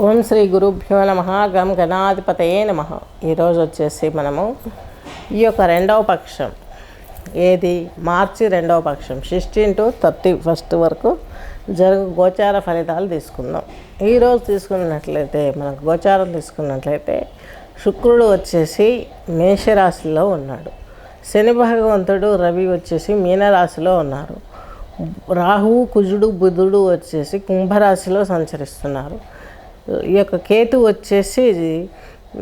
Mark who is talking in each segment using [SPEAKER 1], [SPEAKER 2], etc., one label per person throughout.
[SPEAKER 1] ఓం శ్రీ గురుభ్యో నమ. గం గణాధిపతయే నమ. ఈరోజు వచ్చేసి మనము ఈ యొక్క రెండవ పక్షం ఏది మార్చి రెండవ పక్షం 16 to 31 వరకు జరుగు గోచార ఫలితాలు తీసుకుందాం. ఈరోజు తీసుకున్నట్లయితే మనకు గోచారం తీసుకున్నట్లయితే శుక్రుడు వచ్చేసి మేషరాశిలో ఉన్నాడు. శని భగవంతుడు రవి వచ్చేసి మీనరాశిలో ఉన్నారు. రాహువు కుజుడు బుధుడు వచ్చేసి కుంభరాశిలో సంచరిస్తున్నారు. ఈ యొక్క కేతు వచ్చేసి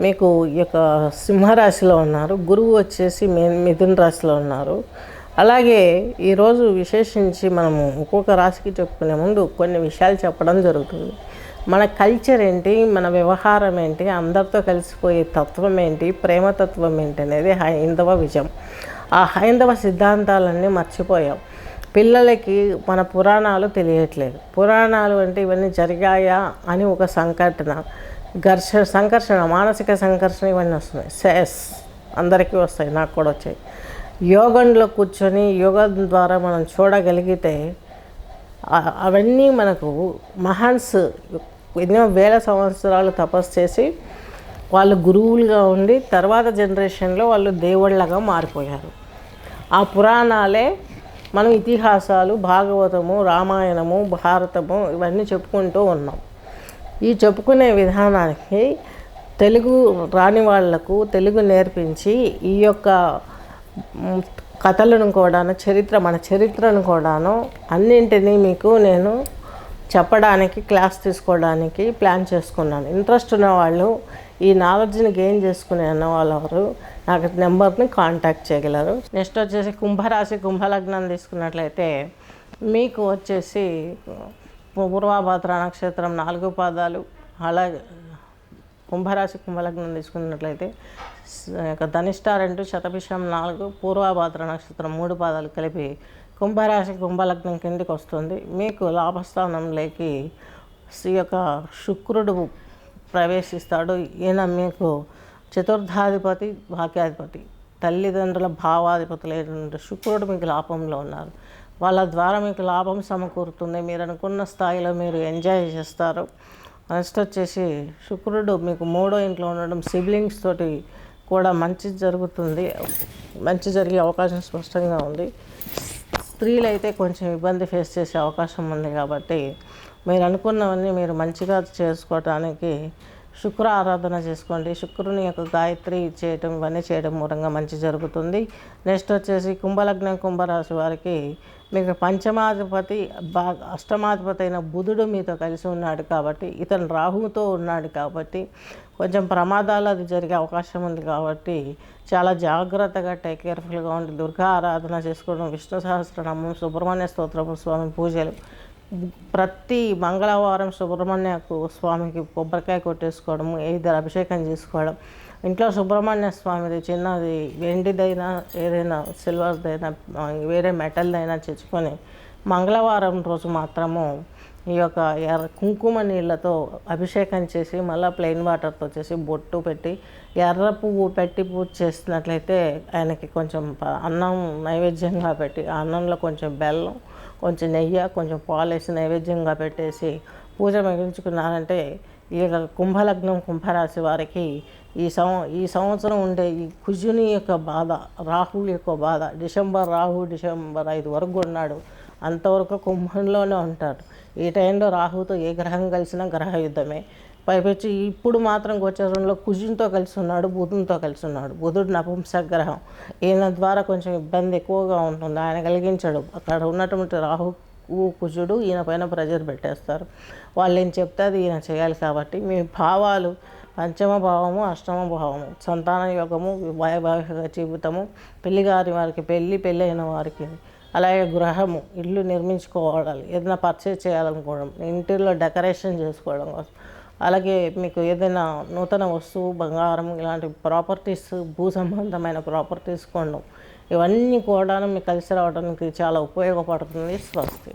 [SPEAKER 1] మీకు ఈ యొక్క సింహరాశిలో ఉన్నారు. గురువు వచ్చేసి మిథున రాశిలో ఉన్నారు. అలాగే ఈరోజు విశేషించి మనము ఒక్కొక్క రాశికి చెప్పుకునే ముందు కొన్ని విషయాలు చెప్పడం జరుగుతుంది. మన కల్చర్ ఏంటి, మన వ్యవహారం ఏంటి, అందరితో కలిసిపోయే తత్వం ఏంటి, ప్రేమతత్వం ఏంటి అనేది హైందవ విజయం. ఆ హైందవ సిద్ధాంతాలన్నీ మర్చిపోయాం. పిల్లలకి మన పురాణాలు తెలియట్లేదు. పురాణాలు అంటే ఇవన్నీ జరిగాయా అని ఒక సంఘర్షణ, మానసిక సంఘర్షణ ఇవన్నీ వస్తున్నాయి. సెస్ అందరికీ వస్తాయి, నాకు కూడా వచ్చాయి. యోగంలో కూర్చొని యోగం ద్వారా మనం చూడగలిగితే అవన్నీ మనకు మహాన్స్ ఎన్నో వేల సంవత్సరాలు తపస్సు చేసి వాళ్ళు గురువులుగా ఉండి తర్వాత జనరేషన్లో వాళ్ళు దేవుళ్ళగా మారిపోయారు. ఆ పురాణాలే మనం ఇతిహాసాలు, భాగవతము, రామాయణము, భారతము ఇవన్నీ చెప్పుకుంటూ ఉన్నాం. ఈ చెప్పుకునే విధానానికి తెలుగు రాని వాళ్లకు తెలుగు నేర్పించి ఈ యొక్క కథలను కూడాను, మన చరిత్రను కూడాను అన్నింటినీ మీకు నేను చెప్పడానికి, క్లాస్ తీసుకోవడానికి ప్లాన్ చేసుకున్నాను. ఇంట్రెస్ట్ ఉన్న వాళ్ళు, ఈ నాలెడ్జ్ని గెయిన్ చేసుకునే అన్న వాళ్ళు నాకు నెంబర్ని కాంటాక్ట్ చేయగలరు. నెక్స్ట్ వచ్చేసి కుంభరాశి, కుంభలగ్నం తీసుకున్నట్లయితే మీకు వచ్చేసి పూర్వాభాద్ర నక్షత్రం 4 పాదాలు, అలాగే కుంభరాశి కుంభలగ్నం తీసుకున్నట్లయితే ధనిష్ట 2, శతభిషం 4, పూర్వాభాద్ర నక్షత్రం 3 పాదాలు కలిపి కుంభరాశి కుంభలగ్నం కిందికి వస్తుంది. మీకు లాభస్థానంలోకి ఈ యొక్క శుక్రుడు ప్రవేశిస్తాడు. ఈయన మీకు చతుర్థాధిపతి, భాగ్యాధిపతి, తల్లిదండ్రుల భావాధిపతులైనటువంటి శుక్రుడు మీకు లాభంలో ఉన్నారు. వాళ్ళ ద్వారా మీకు లాభం సమకూరుతుంది. మీరు అనుకున్న స్థాయిలో మీరు ఎంజాయ్ చేస్తారు. నెక్స్ట్ వచ్చేసి శుక్రుడు మీకు 3వ ఇంట్లో ఉండడం సిబ్లింగ్స్ తోటి కూడా మంచి జరుగుతుంది. మంచి జరిగే అవకాశం స్పష్టంగా ఉంది. స్త్రీలు అయితే కొంచెం ఇబ్బంది ఫేస్ చేసే అవకాశం ఉంది. కాబట్టి మీరు అనుకున్నవన్నీ మీరు మంచిగా చేసుకోవటానికి శుక్ర ఆరాధన చేసుకోండి. శుక్రుని యొక్క గాయత్రి చేయటం, ఇవన్నీ చేయడం మూలంగా మంచి జరుగుతుంది. నెక్స్ట్ వచ్చేసి కుంభలగ్నం కుంభరాశి వారికి మీకు పంచమాధిపతి, అష్టమాధిపతి అయిన బుధుడు మీతో కలిసి ఉన్నాడు. కాబట్టి ఇతను రాహువుతో ఉన్నాడు. కాబట్టి కొంచెం ప్రమాదాలు అది జరిగే అవకాశం ఉంది. కాబట్టి చాలా జాగ్రత్తగా కేర్ఫుల్గా ఉండి దుర్గా ఆరాధన చేసుకోవడం, విష్ణు సహస్రనామం, సుబ్రహ్మణ్య స్తోత్రము, స్వామి పూజలు, ప్రతి మంగళవారం సుబ్రహ్మణ్య స్వామికి కొబ్బరికాయ కొట్టేసుకోవడము, ఇద్దరు అభిషేకం చేసుకోవడం, ఇంట్లో సుబ్రహ్మణ్య స్వామిది చిన్నది వెండిదైనా ఏదైనా సిల్వర్దైనా వేరే మెటల్దైనా తెచ్చుకొని మంగళవారం రోజు మాత్రము ఈ యొక్క కుంకుమ నీళ్ళతో అభిషేకం చేసి మళ్ళీ ప్లెయిన్ వాటర్తో చేసి బొట్టు పెట్టి ఎర్ర పువ్వు పెట్టి పూజ చేసినట్లయితే ఆయనకి కొంచెం అన్నం నైవేద్యంగా పెట్టి ఆ అన్నంలో కొంచెం బెల్లం, కొంచెం నెయ్యి, కొంచెం పాలు వేసి నైవేద్యంగా పెట్టేసి పూజ మిగిల్చుకున్నారంటే ఈ కుంభలగ్నం కుంభరాశి వారికి ఈ సంవత్సరం ఉండే ఈ కుజుని యొక్క బాధ, రాహువు యొక్క బాధ, రాహు డిసెంబర్ 5 వరకు ఉన్నాడు. అంతవరకు కుంభంలోనే ఉంటాడు. ఈ టైంలో రాహుతో ఏ గ్రహం కలిసినా గ్రహ యుద్ధమే. పైపెచ్చి ఇప్పుడు మాత్రం గోచరంలో కుజునితో కలిసి ఉన్నాడు, బుధునితో కలిసి ఉన్నాడు. బుధుడు నపుంసగ్రహం. ఈయన ద్వారా కొంచెం ఇబ్బంది ఎక్కువగా ఉంటుంది. ఆయన కలిగించడు. అక్కడ ఉన్నటువంటి రాహువు కుజుడు ఈయన పైన ప్రెజర్ పెట్టేస్తారు. వాళ్ళు ఏం చెప్తే అది ఈయన చేయాలి. కాబట్టి మీ భావాలు పంచమ భావము, అష్టమ భావము, సంతాన యోగము, వైవాహిక జీవితము, పెళ్లిగారి వారికి పెళ్ళి అయిన వారికి, అలాగే గృహము, ఇల్లు నిర్మించుకోవాలి, ఏదైనా పర్చేజ్ చేయాలనుకోవడం, ఇంటిలో డెకరేషన్ చేసుకోవడం కోసం, అలాగే మీకు ఏదైనా నూతన వస్తువు, బంగారం ఇలాంటి ప్రాపర్టీస్, భూ సంబంధమైన ప్రాపర్టీస్ కొనడం, ఇవన్నీ కూడా మీకు కలిసి రావడానికి చాలా ఉపయోగపడుతుంది. స్వస్తి.